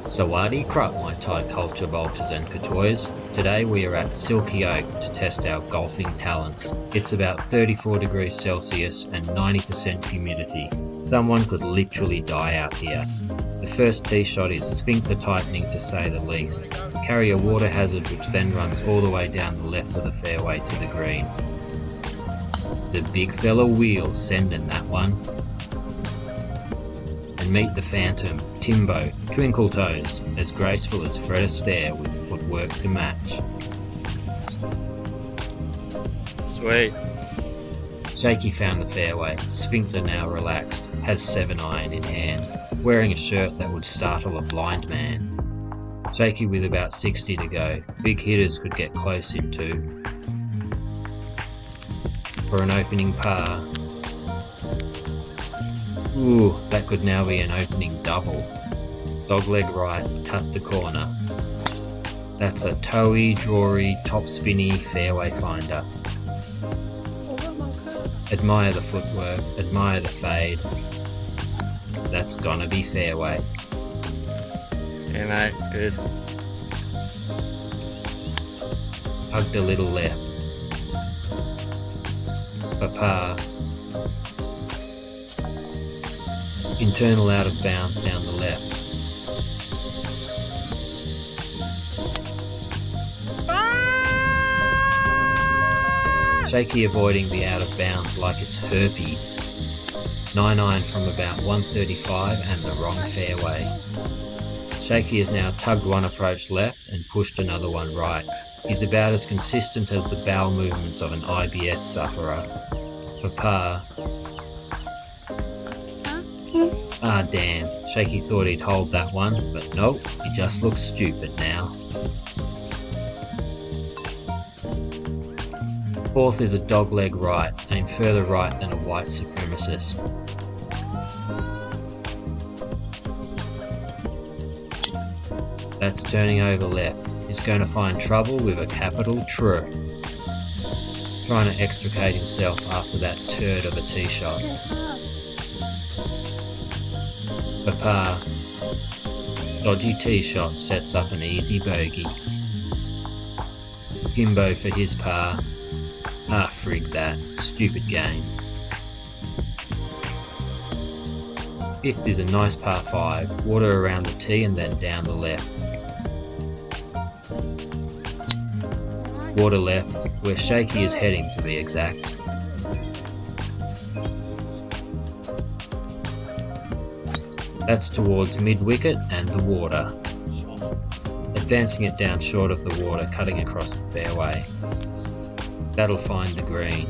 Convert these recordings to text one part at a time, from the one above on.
Sawadee, krup, my Thai culture vultures and kathoeys. Today we are at Silky Oak to test our golfing talents. It's about 34 degrees Celsius and 90% humidity. Someone could literally die out here. The first tee shot is sphincter tightening to say the least. Carry a water hazard which then runs all the way down the left of the fairway to the green. The big fella wheels sending that one. And meet the phantom, Timbo, twinkle toes, as graceful as Fred Astaire with footwork to match. Sweet. Shaky found the fairway, Sphincter now relaxed, has 7-iron in hand, wearing a shirt that would startle a blind man. Shaky with about 60 to go, big hitters could get close in two. For an opening par. Ooh, that could now be an opening double. Dogleg right, cut the corner. That's a toey, drawy, top spinny fairway finder. Admire the footwork, admire the fade. That's gonna be fairway. Yeah, mate, good. Hugged a little left. For par. Internal out of bounds down the left. Shaky avoiding the out of bounds like it's herpes. 9-iron from about 135 and the wrong fairway. Shaky has now tugged one approach left and pushed another one right. He's about as consistent as the bowel movements of an IBS sufferer. For par. Ah damn, Shaky thought he'd hold that one, but nope, he just looks stupid now. Fourth is a dogleg right, aimed further right than a white supremacist. That's turning over left. He's going to find trouble with a capital tr. Trying to extricate himself after that turd of a tee shot. For par. Dodgy tee shot sets up an easy bogey. Timbo for his par. Ah, frig that. Stupid game. Fifth is a nice par 5. Water around the tee and then down the left. Water left, where Shaky is heading to be exact. That's towards mid-wicket and the water. Advancing it down short of the water, cutting across the fairway. That'll find the green.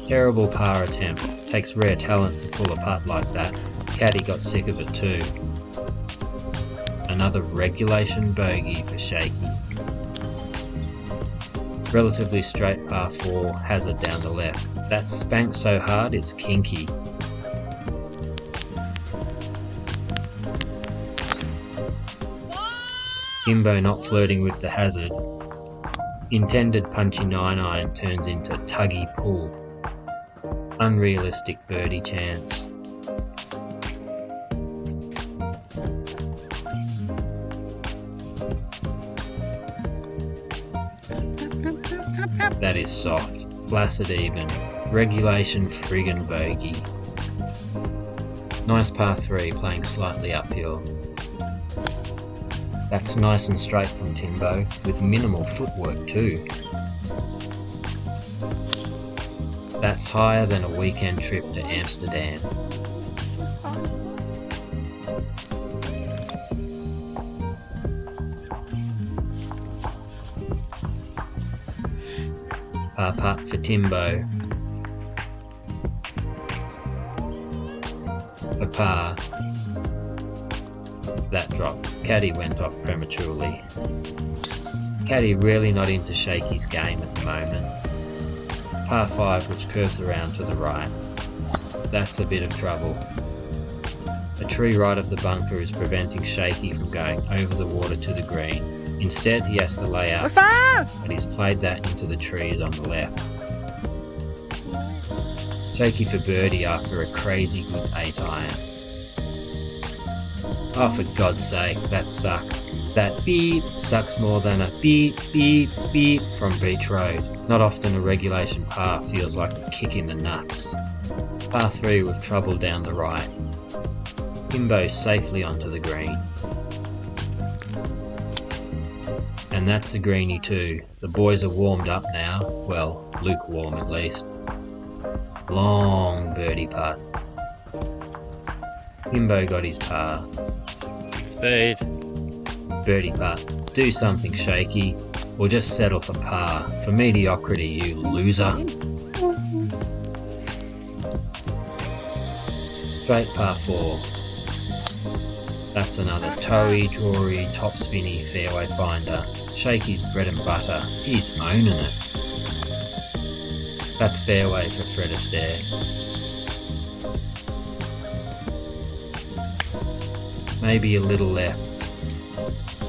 Terrible par attempt. Takes rare talent to pull a putt like that. Caddie got sick of it too. Another regulation bogey for Shaky. Relatively straight par 4, hazard down the left. That's spanked so hard it's kinky. Timbo not flirting with the hazard. Intended punchy 9-iron turns into Tuggy pull. Unrealistic birdie chance. That is soft, flaccid even, regulation friggen bogie. Nice par 3 playing slightly uphill. That's nice and straight from Timbo, with minimal footwork too. That's higher than a weekend trip to Amsterdam. Par putt for Timbo. A par. That dropped. Caddie went off prematurely. Caddie really not into Shaky's game at the moment. Par 5 which curves around to the right. That's a bit of trouble. A tree right of the bunker is preventing Shaky from going over the water to the green. Instead he has to lay out, and he's played that into the trees on the left. Shaky for birdie after a crazy good 8-iron. Oh, for God's sake, that sucks. That beep sucks more than a beep, beep, beep from Beach Road. Not often a regulation par feels like a kick in the nuts. Par 3 with trouble down the right. Kimbo safely onto the green. And that's a greenie too. The boys are warmed up now. Well, lukewarm at least. Long birdie putt. Kimbo got his par. Speed. Birdie putt. Do something shaky, or just settle for par. For mediocrity, you loser. Straight par 4. That's another toey, drawy, top spinny fairway finder. Shaky's bread and butter. He's moaning it. That's fairway for Fred Astaire. Maybe a little left.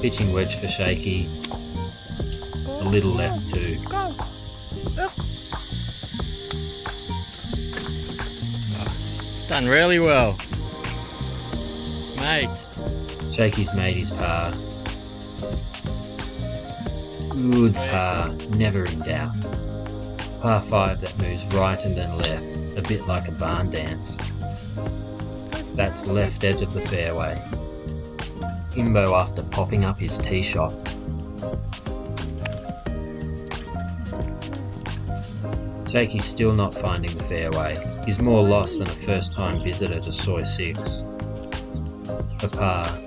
Pitching wedge for Shaky. A little left too. Done really well. Mate. Shaky's made his par. Good par, never in doubt. Par 5 that moves right and then left, a bit like a barn dance. That's left edge of the fairway. Kimbo after popping up his tee shot. Shaky's still not finding the fairway. He's more lost than a first-time visitor to Soy 6. The par.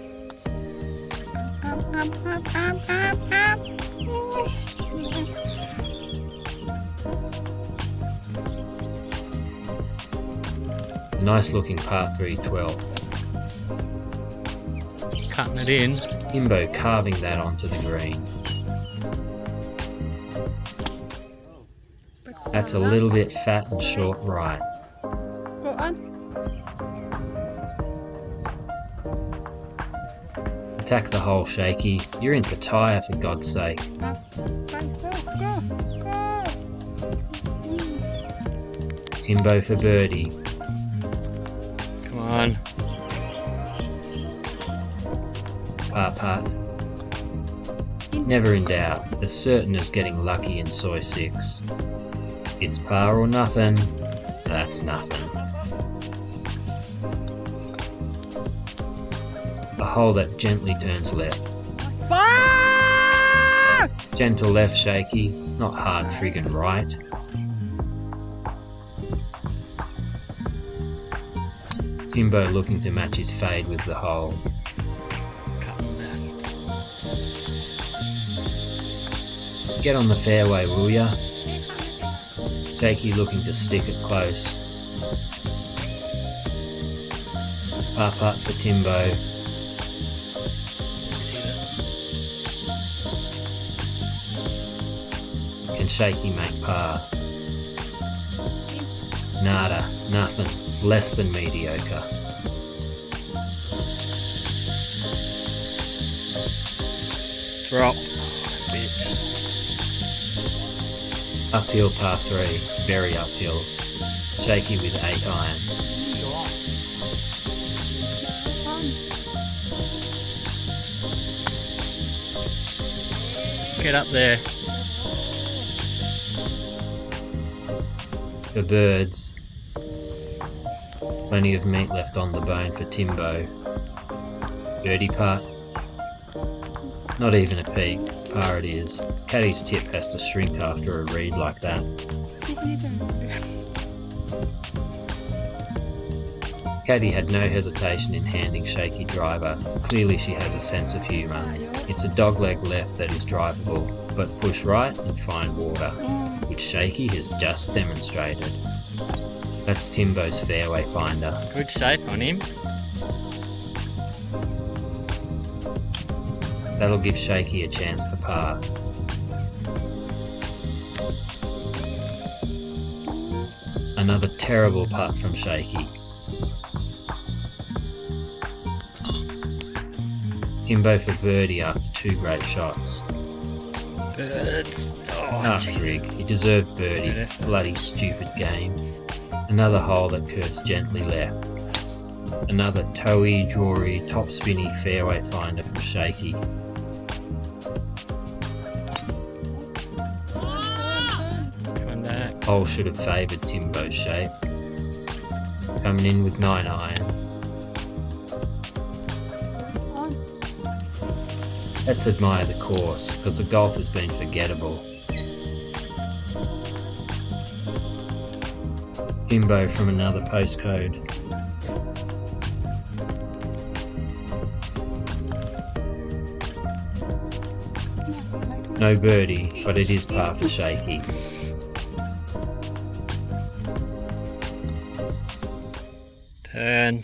Nice looking par 3 12th. Cutting it in. Kimbo carving that onto the green. That's a little bit fat and short right. Go on. Attack the hole, Shaky. You're in Pattaya, for God's sake. Kimbo for birdie. Come on. Par putt. Never in doubt, as certain as getting lucky in Soy 6. It's par or nothing. That's nothing. A hole that gently turns left. Gentle left, Shaky, not hard friggin' right. Kimbo looking to match his fade with the hole. Get on the fairway, will ya? Shaky looking to stick it close. Par putt for Timbo. Can Shaky make par? Nada, nothing, less than mediocre. Drop. Bitch. Uphill par 3, very uphill. Shaky with 8 iron. Get up there. For birds. Plenty of meat left on the bone for Timbo. Birdie putt. Not even a peak. Par it is. Caddie's tip has to shrink after a read like that. Caddie had no hesitation in handing Shaky driver. Clearly she has a sense of humour. It's a dogleg left that is drivable, but push right and find water, which Shaky has just demonstrated. That's Timbo's fairway finder. Good shape on him. That'll give Shaky a chance for par. Another terrible putt from Shaky. Timbo for birdie after 2 great shots. Birds. Ah, frig, he deserved birdie. Bloody stupid game. Another hole that curves gently left. Another toey, drawy, top spinny fairway finder from Shaky. Coming back. Hole should have favoured Timbo's shape. Coming in with 9 iron. Let's admire the course, because the golf has been forgettable. Timbo from another postcode. No birdie, but it is par for Shaky. Turn.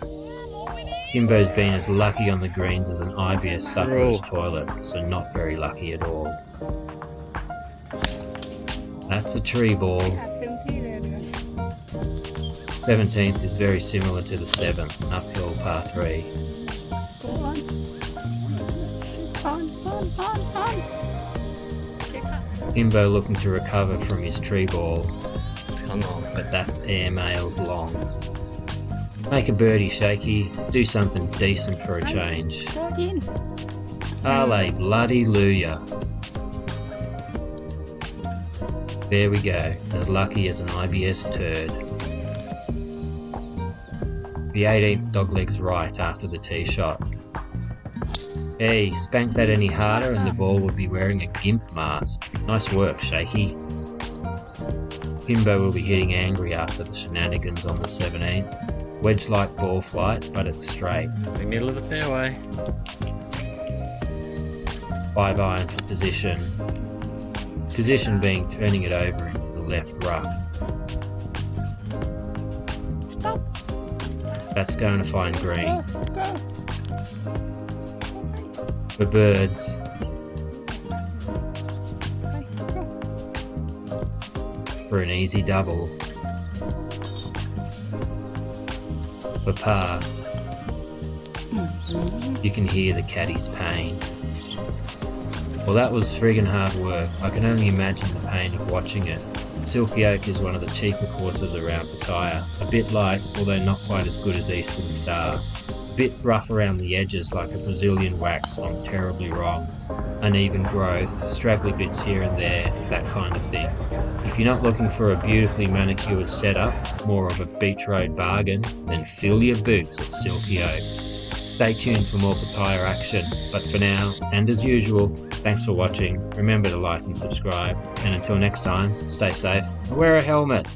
Timbo's been as lucky on the greens as an IBS sufferer's toilet, so not very lucky at all. That's a tree ball. 17th is very similar to the 7th, an uphill par 3. Timbo looking to recover from his tree ball, It's gone long. but that's airmailed long. Make a birdie, Shaky. Do something decent for a change. Alley bloody luya. There we go, as lucky as an IBS turd. The 18th doglegs right after the tee shot. Hey, spank that any harder and the ball would be wearing a gimp mask. Nice work, Shaky. Timbo will be hitting angry after the shenanigans on the 17th. Wedge-like ball flight, but it's straight. The middle of the fairway. 5 iron for position. Position being turning it over into the left rough. That's going to find green. For birds. For an easy double. For par. You can hear the caddy's pain. Well, that was friggin' hard work. I can only imagine the pain of watching it. Silky Oak is one of the cheaper courses around Pattaya. A bit light, although not quite as good as Eastern Star. A bit rough around the edges like a Brazilian wax gone terribly wrong. Uneven growth, straggly bits here and there, that kind of thing. If you're not looking for a beautifully manicured setup, more of a beach road bargain, then fill your boots at Silky Oak. Stay tuned for more Pattaya action, but for now, and as usual, thanks for watching. Remember to like and subscribe, and until next time, stay safe and wear a helmet.